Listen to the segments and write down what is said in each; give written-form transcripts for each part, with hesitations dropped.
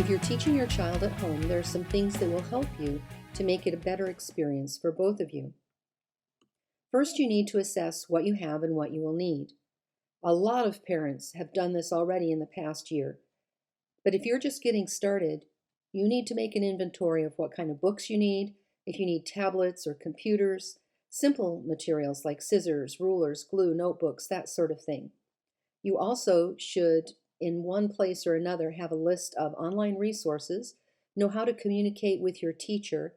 If you're teaching your child at home, there are some things that will help you to make it a better experience for both of you. First, you need to assess what you have and what you will need. A lot of parents have done this already in the past year, but if you're just getting started, you need to make an inventory of what kind of books you need, if you need tablets or computers, simple materials like scissors, rulers, glue, notebooks, that sort of thing. You also should, in one place or another, have a list of online resources, know how to communicate with your teacher,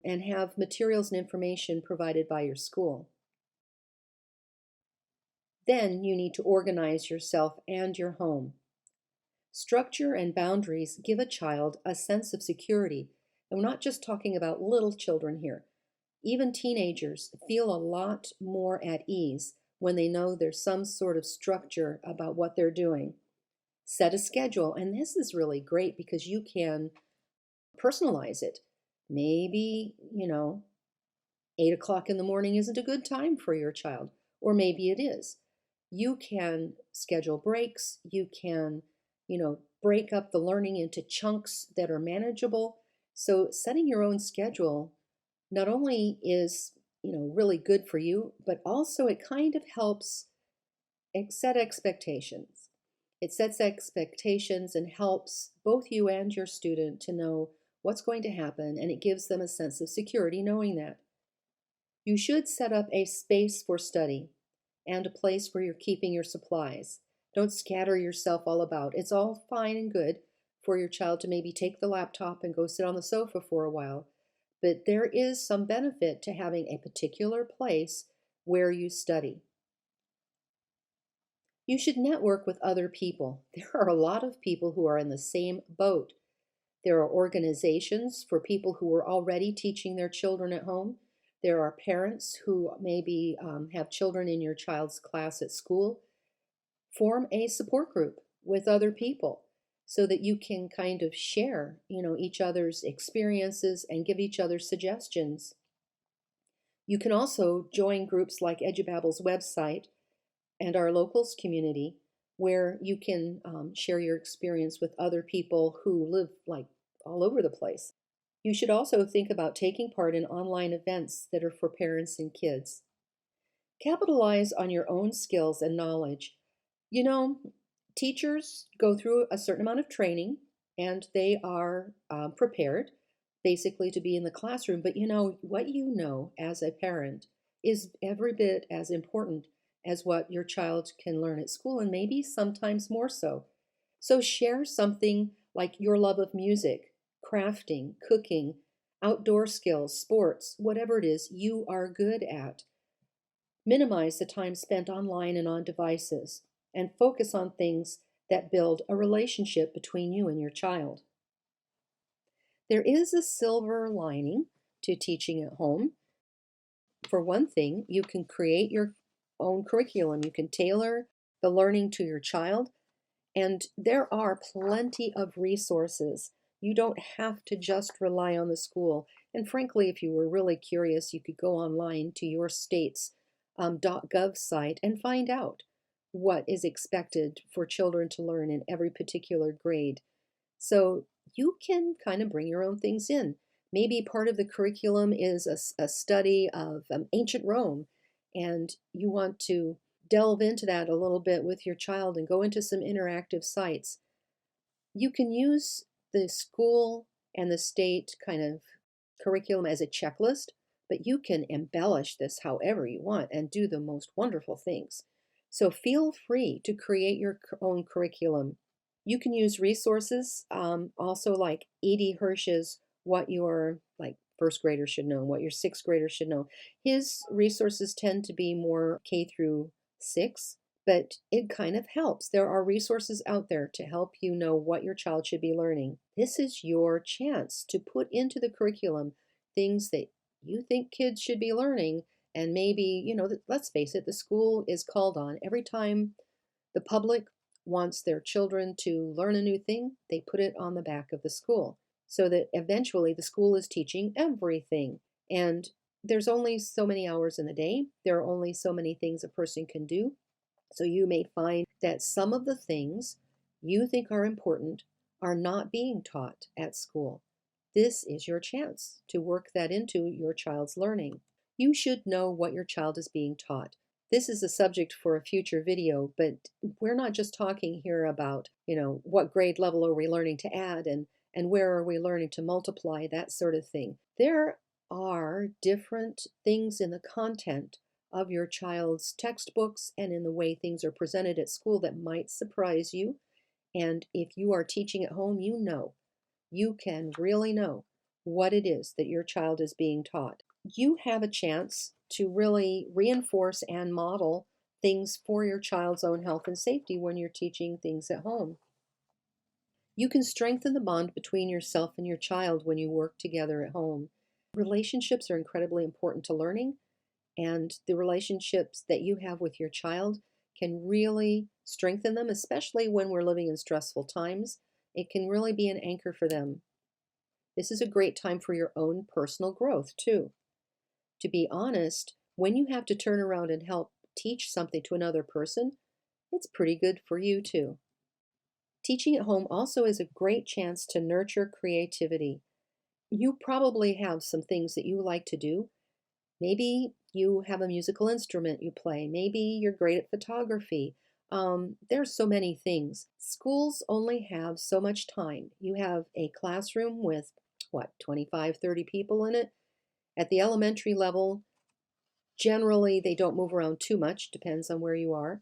and have materials and information provided by your school. Then you need to organize yourself and your home. Structure and boundaries give a child a sense of security. And we're not just talking about little children here. Even teenagers feel a lot more at ease when they know there's some sort of structure about what they're doing. Set a schedule, and this is really great because you can personalize it. Maybe, 8 o'clock in the morning isn't a good time for your child, or maybe it is. You can schedule breaks. You can, break up the learning into chunks that are manageable. So setting your own schedule not only is, really good for you, but also it kind of helps set expectations. It sets expectations and helps both you and your student to know what's going to happen, and it gives them a sense of security knowing that. You should set up a space for study and a place where you're keeping your supplies. Don't scatter yourself all about. It's all fine and good for your child to maybe take the laptop and go sit on the sofa for a while, but there is some benefit to having a particular place where you study. You should network with other people. There are a lot of people who are in the same boat. There are organizations for people who are already teaching their children at home. There are parents who maybe have children in your child's class at school. Form a support group with other people so that you can kind of share, each other's experiences and give each other suggestions. You can also join groups like EduBabble's website and our locals community, where you can share your experience with other people who live like all over the place. You should also think about taking part in online events that are for parents and kids. Capitalize on your own skills and knowledge. Teachers go through a certain amount of training and they are prepared basically to be in the classroom. But what you know as a parent is every bit as important as what your child can learn at school, and maybe sometimes more so. So share something like your love of music, crafting, cooking, outdoor skills, sports, whatever it is you are good at. Minimize the time spent online and on devices, and focus on things that build a relationship between you and your child. There is a silver lining to teaching at home. For one thing, you can create your own curriculum. You can tailor the learning to your child, and there are plenty of resources. You don't have to just rely on the school. And frankly, if you were really curious, you could go online to your state's .gov site and find out what is expected for children to learn in every particular grade. So you can kind of bring your own things in. Maybe part of the curriculum is a study of ancient Rome, and you want to delve into that a little bit with your child and go into some interactive sites. You can use the school and the state kind of curriculum as a checklist, but you can embellish this however you want and do the most wonderful things. So feel free to create your own curriculum. You can use resources also like Edie Hirsch's What Your First Graders Should Know, What Your Sixth Graders Should Know. His resources tend to be more K through 6, but it kind of helps. There are resources out there to help you know what your child should be learning. This is your chance to put into the curriculum things that you think kids should be learning. And maybe, let's face it, the school is called on. Every time the public wants their children to learn a new thing, they put it on the back of the school so that eventually the school is teaching everything. And there's only so many hours in the day. There are only so many things a person can do. So you may find that some of the things you think are important are not being taught at school. This is your chance to work that into your child's learning. You should know what your child is being taught. This is a subject for a future video, but we're not just talking here about, what grade level are we learning to add and where are we learning to multiply, that sort of thing. There are different things in the content of your child's textbooks and in the way things are presented at school that might surprise you. And if you are teaching at home, you can really know what it is that your child is being taught. You have a chance to really reinforce and model things for your child's own health and safety when you're teaching things at home. You can strengthen the bond between yourself and your child when you work together at home. Relationships are incredibly important to learning, and the relationships that you have with your child can really strengthen them, especially when we're living in stressful times. It can really be an anchor for them. This is a great time for your own personal growth, too. To be honest, when you have to turn around and help teach something to another person, it's pretty good for you, too. Teaching at home also is a great chance to nurture creativity. You probably have some things that you like to do. Maybe you have a musical instrument you play. Maybe you're great at photography. There's so many things. Schools only have so much time. You have a classroom with, 25, 30 people in it. At the elementary level, generally they don't move around too much, depends on where you are.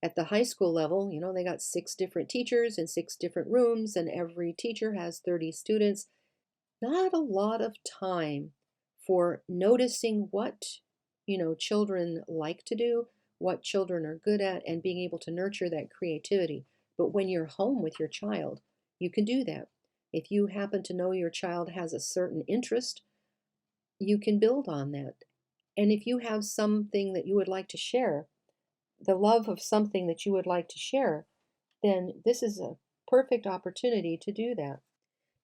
At the high school level, they got 6 different teachers in 6 different rooms, and every teacher has 30 students. Not a lot of time for noticing what, children like to do, what children are good at, and being able to nurture that creativity. But when you're home with your child, you can do that. If you happen to know your child has a certain interest, you can build on that. And if you have something that you would like to share, the love of something that you would like to share, then this is a perfect opportunity to do that.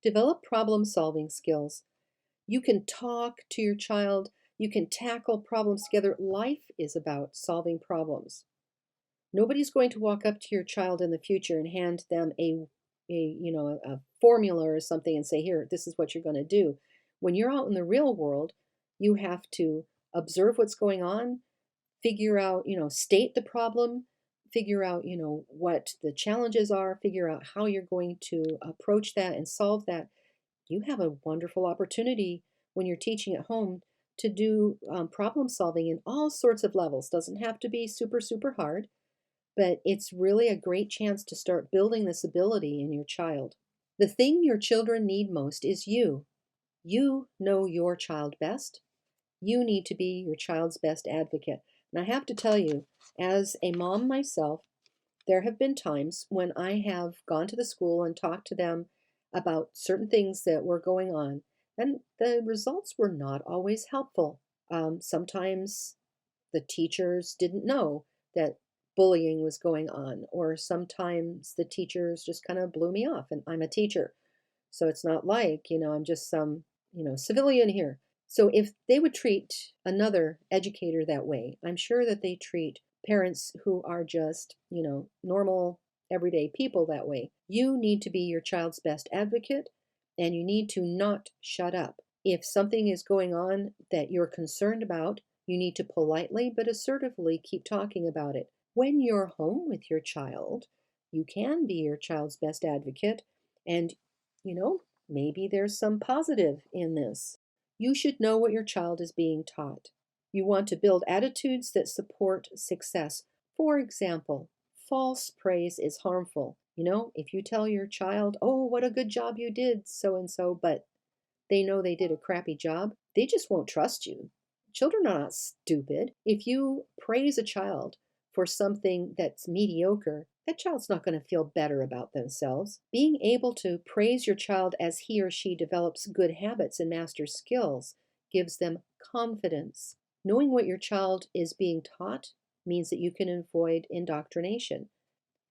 Develop problem-solving skills. You can talk to your child. You can tackle problems together. Life is about solving problems. Nobody's going to walk up to your child in the future and hand them a formula or something and say, "Here, this is what you're going to do." When you're out in the real world, you have to observe what's going on, figure out, state the problem, figure out, what the challenges are, figure out how you're going to approach that and solve that. You have a wonderful opportunity when you're teaching at home to do problem solving in all sorts of levels. Doesn't have to be super, super hard, but it's really a great chance to start building this ability in your child. The thing your children need most is you. You know your child best. You need to be your child's best advocate. And I have to tell you, as a mom myself, there have been times when I have gone to the school and talked to them about certain things that were going on, and the results were not always helpful. Sometimes the teachers didn't know that bullying was going on, or sometimes the teachers just kind of blew me off, and I'm a teacher. So it's not like, I'm just some, civilian here. So if they would treat another educator that way, I'm sure that they treat parents who are just, normal, everyday people that way. You need to be your child's best advocate, and you need to not shut up. If something is going on that you're concerned about, you need to politely but assertively keep talking about it. When you're home with your child, you can be your child's best advocate, and, maybe there's some positive in this. You should know what your child is being taught. You want to build attitudes that support success. For example, false praise is harmful. If you tell your child, "Oh, what a good job you did, so and so," but they know they did a crappy job, they just won't trust you. Children are not stupid. If you praise a child for something that's mediocre, that child's not going to feel better about themselves. Being able to praise your child as he or she develops good habits and masters skills gives them confidence. Knowing what your child is being taught means that you can avoid indoctrination.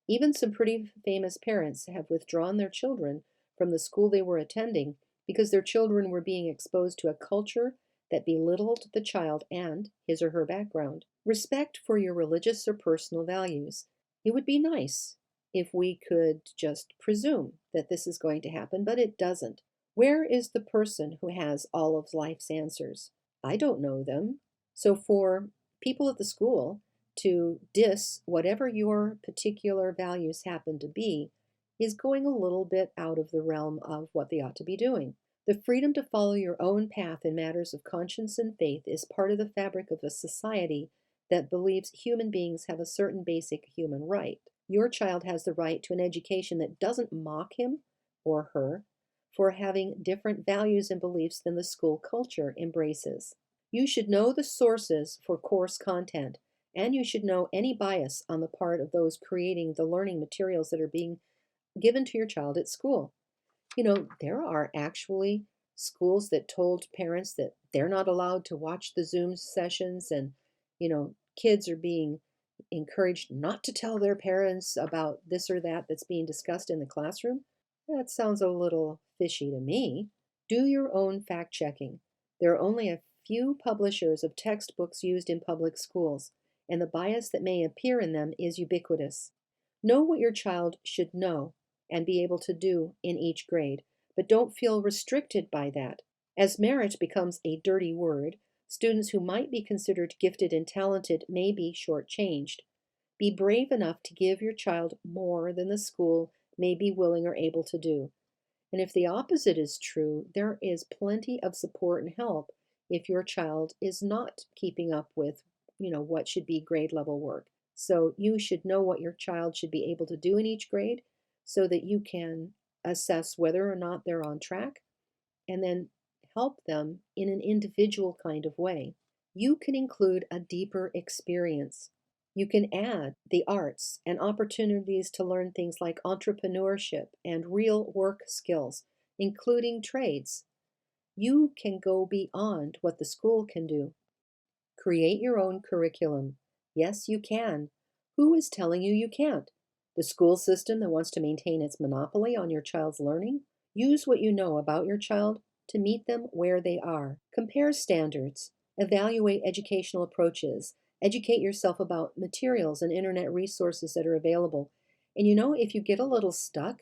Even some pretty famous parents have withdrawn their children from the school they were attending because their children were being exposed to a culture that belittled the child and his or her background. Respect for your religious or personal values. It would be nice if we could just presume that this is going to happen, but it doesn't. Where is the person who has all of life's answers? I don't know them. So for people at the school to diss whatever your particular values happen to be is going a little bit out of the realm of what they ought to be doing. The freedom to follow your own path in matters of conscience and faith is part of the fabric of a society that believes human beings have a certain basic human right. Your child has the right to an education that doesn't mock him or her for having different values and beliefs than the school culture embraces. You should know the sources for course content, and you should know any bias on the part of those creating the learning materials that are being given to your child at school. There are actually schools that told parents that they're not allowed to watch the Zoom sessions, and, kids are being encouraged not to tell their parents about this or that that's being discussed in the classroom. That sounds a little fishy to me. Do your own fact checking. There are only a few publishers of textbooks used in public schools, and the bias that may appear in them is ubiquitous. Know what your child should know and be able to do in each grade, but don't feel restricted by that. As merit becomes a dirty word, students who might be considered gifted and talented may be shortchanged. Be brave enough to give your child more than the school may be willing or able to do. And if the opposite is true, there is plenty of support and help if your child is not keeping up with, what should be grade level work. So you should know what your child should be able to do in each grade so that you can assess whether or not they're on track and then help them in an individual kind of way. You can include a deeper experience. You can add the arts and opportunities to learn things like entrepreneurship and real work skills, including trades. You can go beyond what the school can do. Create your own curriculum. Yes, you can. Who is telling you you can't? The school system that wants to maintain its monopoly on your child's learning? Use what you know about your child to meet them where they are. Compare standards. Evaluate educational approaches. Educate yourself about materials and internet resources that are available. And if you get a little stuck,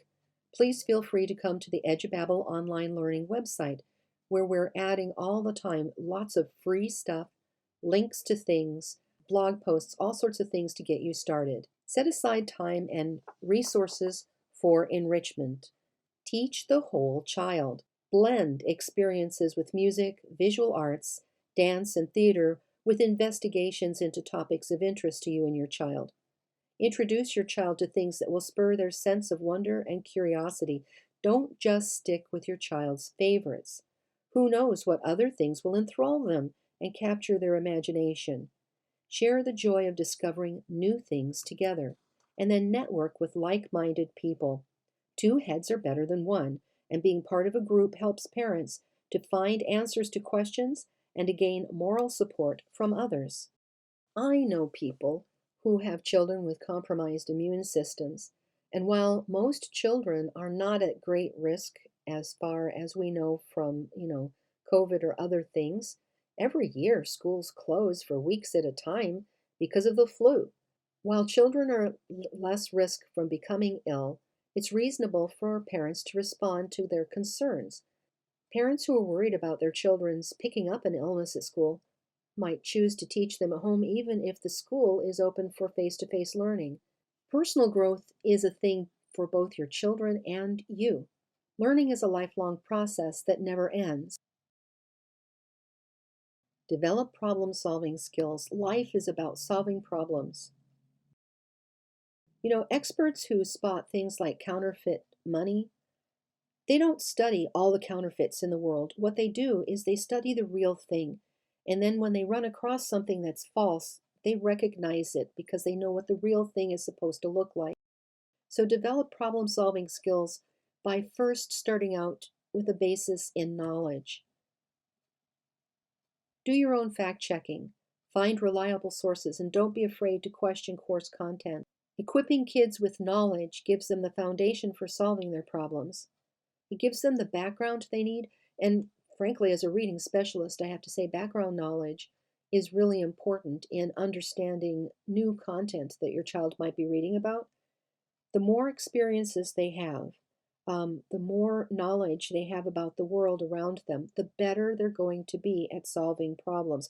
please feel free to come to the Edubabble online learning website, where we're adding all the time lots of free stuff, links to things, blog posts, all sorts of things to get you started. Set aside time and resources for enrichment. Teach the whole child. Blend experiences with music, visual arts, dance, and theater with investigations into topics of interest to you and your child. Introduce your child to things that will spur their sense of wonder and curiosity. Don't just stick with your child's favorites. Who knows what other things will enthrall them and capture their imagination. Share the joy of discovering new things together, and then network with like-minded people. Two heads are better than one, and being part of a group helps parents to find answers to questions and to gain moral support from others. I know people who have children with compromised immune systems, and while most children are not at great risk as far as we know from, COVID or other things, every year schools close for weeks at a time because of the flu. While children are less risk from becoming ill, it's reasonable for parents to respond to their concerns. Parents who are worried about their children's picking up an illness at school might choose to teach them at home even if the school is open for face-to-face learning. Personal growth is a thing for both your children and you. Learning is a lifelong process that never ends. Develop problem-solving skills. Life is about solving problems. Experts who spot things like counterfeit money, they don't study all the counterfeits in the world. What they do is they study the real thing. And then when they run across something that's false, they recognize it because they know what the real thing is supposed to look like. So develop problem-solving skills by first starting out with a basis in knowledge. Do your own fact-checking. Find reliable sources and don't be afraid to question course content. Equipping kids with knowledge gives them the foundation for solving their problems. It gives them the background they need, and frankly, as a reading specialist, I have to say background knowledge is really important in understanding new content that your child might be reading about. The more experiences they have, the more knowledge they have about the world around them, the better they're going to be at solving problems.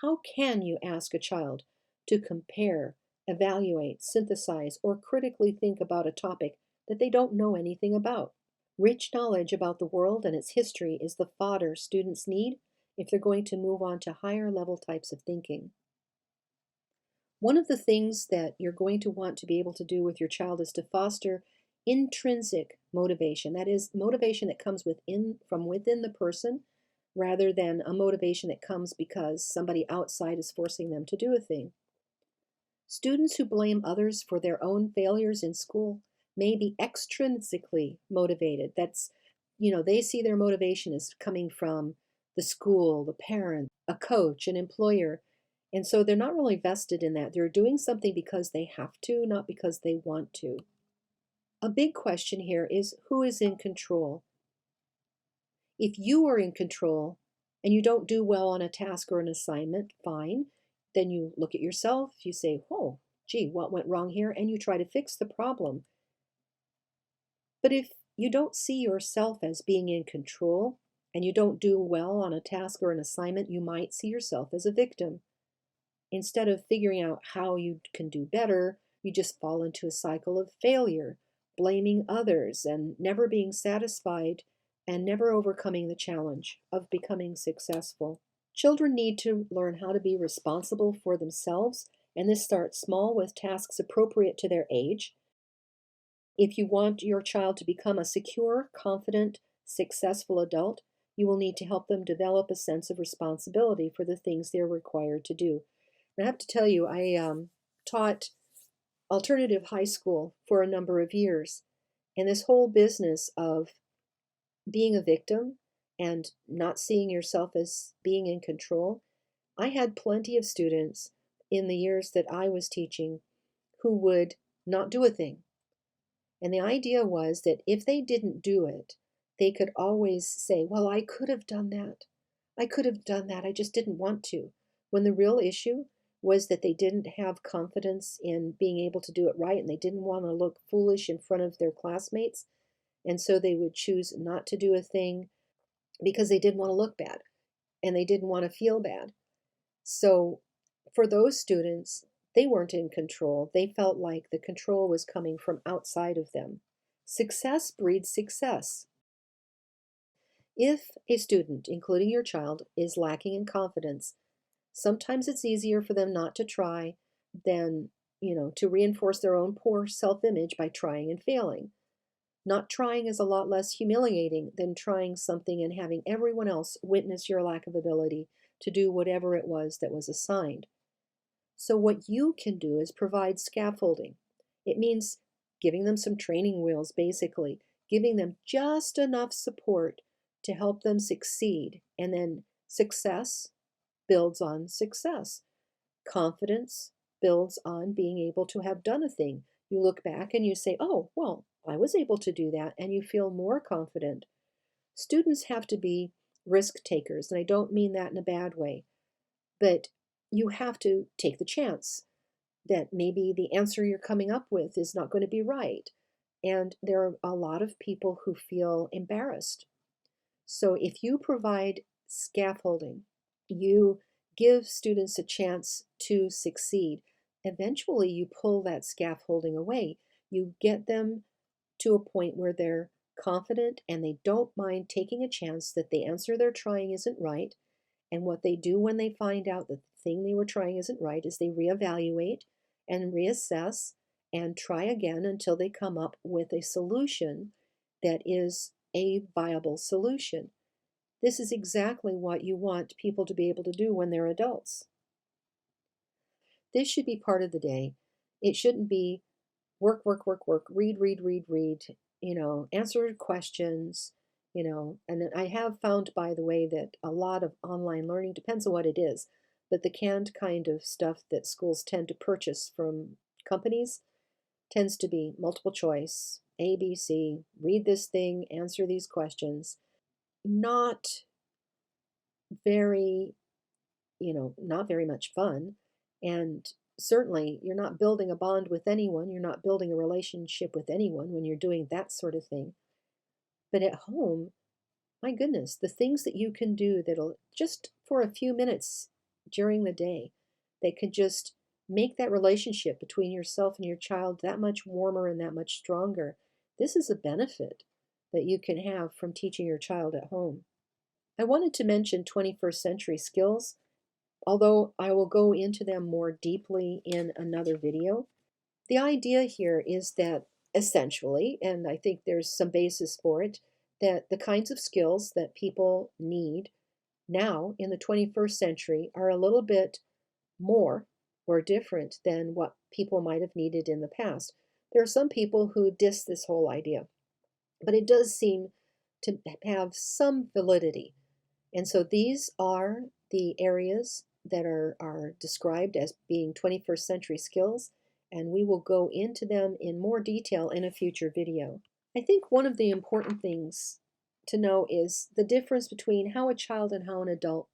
How can you ask a child to compare, evaluate, synthesize, or critically think about a topic that they don't know anything about? Rich knowledge about the world and its history is the fodder students need if they're going to move on to higher level types of thinking. One of the things that you're going to want to be able to do with your child is to foster intrinsic motivation. That is motivation that comes from within the person rather than a motivation that comes because somebody outside is forcing them to do a thing. Students who blame others for their own failures in school may be extrinsically motivated. They see their motivation as coming from the school, the parent, a coach, an employer. And so they're not really vested in that. They're doing something because they have to, not because they want to. A big question here is who is in control? If you are in control and you don't do well on a task or an assignment, fine. Then you look at yourself, you say, oh, gee, what went wrong here? And you try to fix the problem. But if you don't see yourself as being in control and you don't do well on a task or an assignment, you might see yourself as a victim. Instead of figuring out how you can do better, you just fall into a cycle of failure, blaming others, and never being satisfied and never overcoming the challenge of becoming successful. Children need to learn how to be responsible for themselves, and this starts small with tasks appropriate to their age. If you want your child to become a secure, confident, successful adult, you will need to help them develop a sense of responsibility for the things they're required to do. And I have to tell you, I taught alternative high school for a number of years. And this whole business of being a victim and not seeing yourself as being in control, I had plenty of students in the years that I was teaching who would not do a thing. And the idea was that if they didn't do it, they could always say, well, I could have done that. I could have done that. I just didn't want to. When the real issue was that they didn't have confidence in being able to do it right and they didn't want to look foolish in front of their classmates. And so they would choose not to do a thing because they didn't want to look bad and they didn't want to feel bad. So for those students, they weren't in control. They felt like the control was coming from outside of them. Success breeds success. If a student, including your child, is lacking in confidence, sometimes it's easier for them not to try than, to reinforce their own poor self-image by trying and failing. Not trying is a lot less humiliating than trying something and having everyone else witness your lack of ability to do whatever it was that was assigned. So, what you can do is provide scaffolding. It means giving them some training wheels, basically, giving them just enough support to help them succeed. And then success builds on success. Confidence builds on being able to have done a thing. You look back and you say, oh, well, I was able to do that, and you feel more confident. Students have to be risk takers, and I don't mean that in a bad way, but you have to take the chance that maybe the answer you're coming up with is not going to be right. And there are a lot of people who feel embarrassed. So if you provide scaffolding, you give students a chance to succeed. Eventually, you pull that scaffolding away. You get them to a point where they're confident and they don't mind taking a chance that the answer they're trying isn't right. And what they do when they find out that the thing they were trying isn't right is they reevaluate and reassess and try again until they come up with a solution that is a viable solution. This is exactly what you want people to be able to do when they're adults. This should be part of the day. It shouldn't be work, work, work, work, read, read, read, read, answer questions, And I have found, by the way, that a lot of online learning depends on what it is, but the canned kind of stuff that schools tend to purchase from companies tends to be multiple choice, A, B, C, read this thing, answer these questions. Not very, not very much fun. And certainly you're not building a bond with anyone, you're not building a relationship with anyone when you're doing that sort of thing. But at home, my goodness, the things that you can do that'll just for a few minutes during the day that could just make that relationship between yourself and your child that much warmer and that much stronger. This is a benefit that you can have from teaching your child at home. I wanted to mention 21st century skills, although I will go into them more deeply in another video. The idea here is that essentially, and I think there's some basis for it, that the kinds of skills that people need now in the 21st century are a little bit more or different than what people might have needed in the past. There are some people who diss this whole idea, but it does seem to have some validity. And so these are the areas that are described as being 21st century skills, and we will go into them in more detail in a future video. I think one of the important things to know is the difference between how a child and how an adult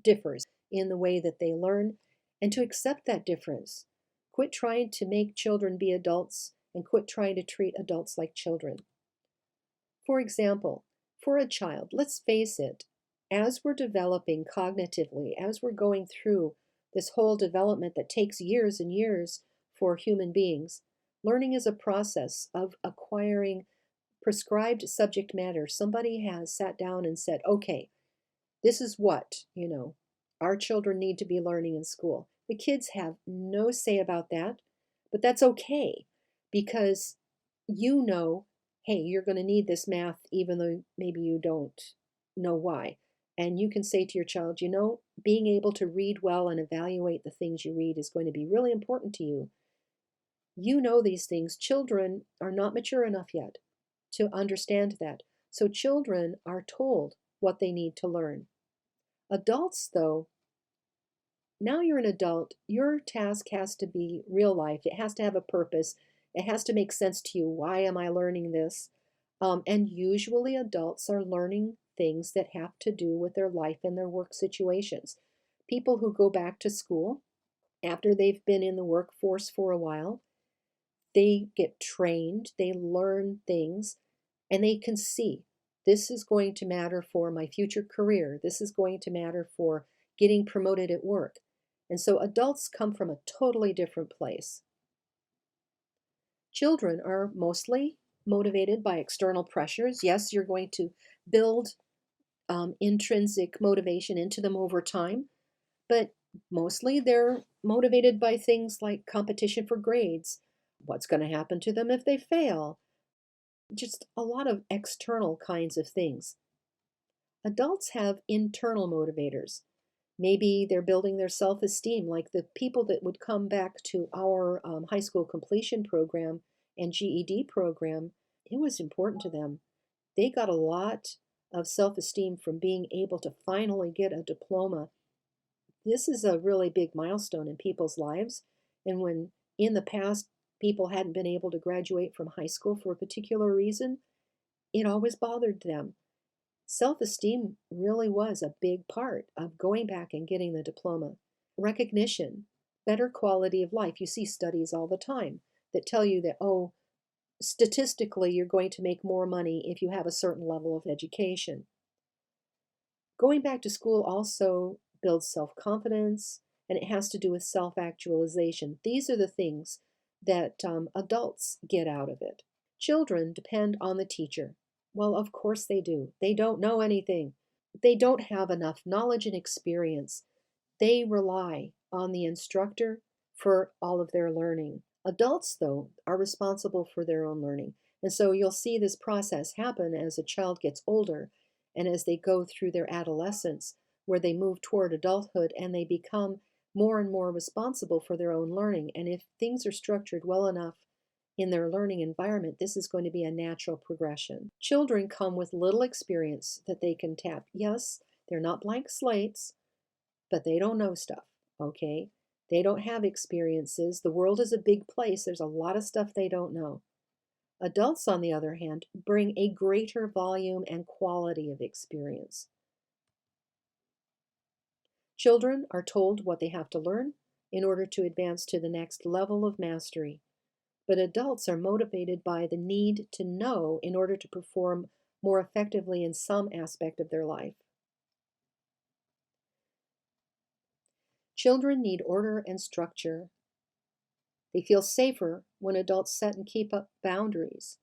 differs in the way that they learn, and to accept that difference. Quit trying to make children be adults and quit trying to treat adults like children. For example, for a child, let's face it, as we're developing cognitively, as we're going through this whole development that takes years and years for human beings, learning is a process of acquiring prescribed subject matter. Somebody has sat down and said, okay, this is what, our children need to be learning in school. The kids have no say about that, but that's okay because you know, hey, you're going to need this math even though maybe you don't know why. And you can say to your child, being able to read well and evaluate the things you read is going to be really important to you. You know these things. Children are not mature enough yet to understand that. So children are told what they need to learn. Adults, though, now you're an adult, your task has to be real life. It has to have a purpose. It has to make sense to you. Why am I learning this? And usually adults are learning things that have to do with their life and their work situations. People who go back to school after they've been in the workforce for a while, they get trained, they learn things, and they can see this is going to matter for my future career. This is going to matter for getting promoted at work. And so adults come from a totally different place. Children are mostly motivated by external pressures. Yes, you're going to build intrinsic motivation into them over time, but mostly they're motivated by things like competition for grades, what's going to happen to them if they fail, just a lot of external kinds of things. Adults have internal motivators. Maybe they're building their self-esteem, like the people that would come back to our high school completion program and GED program. It was important to them. They got a lot of self-esteem from being able to finally get a diploma. This is a really big milestone in people's lives. And when in the past people hadn't been able to graduate from high school for a particular reason, it always bothered them. Self-esteem really was a big part of going back and getting the diploma. Recognition, better quality of life. You see studies all the time that tell you that, oh, statistically, you're going to make more money if you have a certain level of education. Going back to school also builds self-confidence, and it has to do with self-actualization. These are the things that adults get out of it. Children depend on the teacher. Well, of course they do. They don't know anything. They don't have enough knowledge and experience. They rely on the instructor for all of their learning. Adults, though, are responsible for their own learning. And so you'll see this process happen as a child gets older and as they go through their adolescence, where they move toward adulthood and they become more and more responsible for their own learning. And if things are structured well enough in their learning environment, this is going to be a natural progression. Children come with little experience that they can tap. Yes, they're not blank slates, but they don't know stuff, okay? They don't have experiences. The world is a big place. There's a lot of stuff they don't know. Adults, on the other hand, bring a greater volume and quality of experience. Children are told what they have to learn. in order to advance to the next level of mastery. But adults are motivated by the need to know in order to perform more effectively in some aspect of their life. Children need order and structure. They feel safer when adults set and keep up boundaries.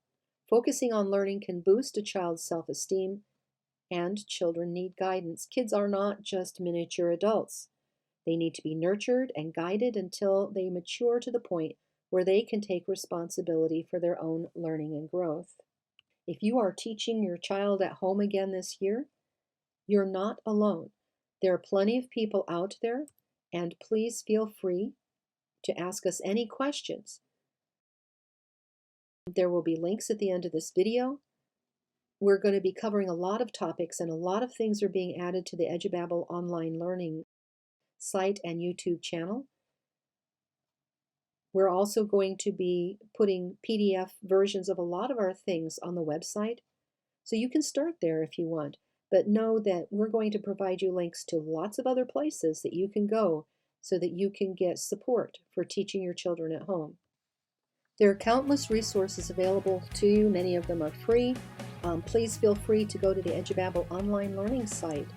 Focusing on learning can boost a child's self-esteem, and children need guidance. Kids are not just miniature adults. They need to be nurtured and guided until they mature to the point where they can take responsibility for their own learning and growth. If you are teaching your child at home again this year, you're not alone. There are plenty of people out there, and please feel free to ask us any questions. There will be links at the end of this video. We're going to be covering a lot of topics, and a lot of things are being added to the Edubabble online learning site and YouTube channel. We're also going to be putting PDF versions of a lot of our things on the website, so you can start there if you want. But know that we're going to provide you links to lots of other places that you can go so that you can get support for teaching your children at home. There are countless resources available to you. Many of them are free. Please feel free to go to the Edubabble online learning site